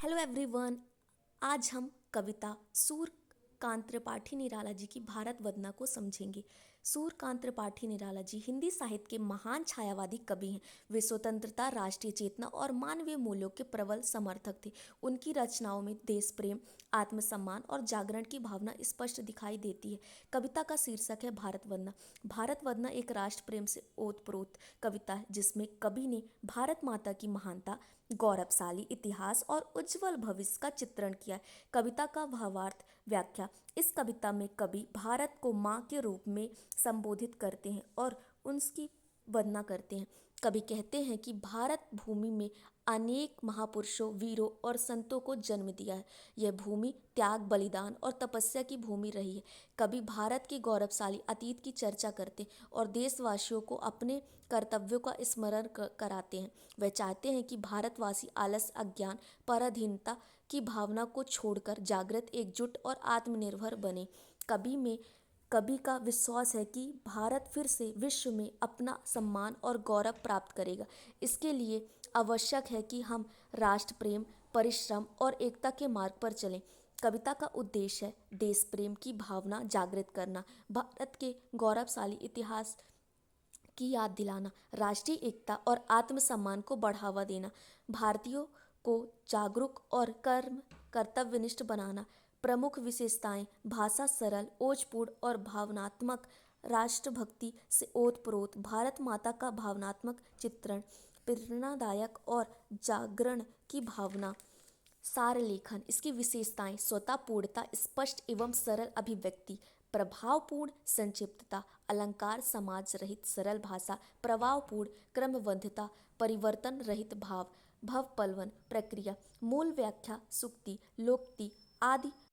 Hello everyone. आज हम कविता सूर्यकांत त्रिपाठी निराला जी की भारत वंदना को समझेंगे। सूर्यकांत त्रिपाठी निराला जी हिंदी साहित्य के महान छायावादी कवि हैं। वे स्वतंत्रता, राष्ट्रीय चेतना और मानवीय मूल्यों के प्रबल समर्थक थे। उनकी रचनाओं में देश प्रेम, आत्मसम्मान और जागरण की भावना स्पष्ट दिखाई देती है। कविता का शीर्षक है भारत वंदना। भारत वंदना एक राष्ट्र प्रेम से ओतप्रोत कविता है, जिसमें कवि ने भारत माता की महानता, गौरवशाली इतिहास और उज्जवल भविष्य का चित्रण किया है। कविता का भावार्थ व्याख्या। इस कविता में कवि भारत को माँ के रूप में संबोधित करते हैं और उसकी वंदना करते हैं। कवि कहते हैं कि भारत भूमि में अनेक महापुरुषों, वीरों और संतों को जन्म दिया है। यह भूमि त्याग, बलिदान और तपस्या की भूमि रही है। कवि भारत के गौरवशाली अतीत की चर्चा करते हैं और देशवासियों को अपने कर्तव्यों का स्मरण कराते हैं। वे चाहते हैं कि भारतवासी आलस, अज्ञान, पराधीनता की भावना को छोड़कर जागृत, एकजुट और आत्मनिर्भर बने। कवि का विश्वास है कि भारत फिर से विश्व में अपना सम्मान और गौरव प्राप्त करेगा। इसके लिए आवश्यक है कि हम राष्ट्र प्रेम, परिश्रम और एकता के मार्ग पर चलें। कविता का उद्देश्य है देश प्रेम की भावना जागृत करना, भारत के गौरवशाली इतिहास की याद दिलाना, राष्ट्रीय एकता और आत्मसम्मान को बढ़ावा देना, भारतीयों को जागरूक और कर्तव्यनिष्ठ बनाना। प्रमुख विशेषताएं: भाषा सरल, ओजपूर्ण और भावनात्मक, राष्ट्रभक्ति से ओतप्रोत, भारत माता का भावनात्मक चित्रण, प्रेरणादायक और जागरण की भावना। सार लेखन। इसकी विशेषताएं: स्वतःपूर्णता, स्पष्ट एवं सरल अभिव्यक्ति, प्रभावपूर्ण संक्षिप्तता, अलंकार, समाज रहित सरल भाषा, प्रभावपूर्ण क्रमबद्धता, परिवर्तन रहित भाव, भवपलवन प्रक्रिया। मूल व्याख्या, सूक्ति, लोकोक्ति आदि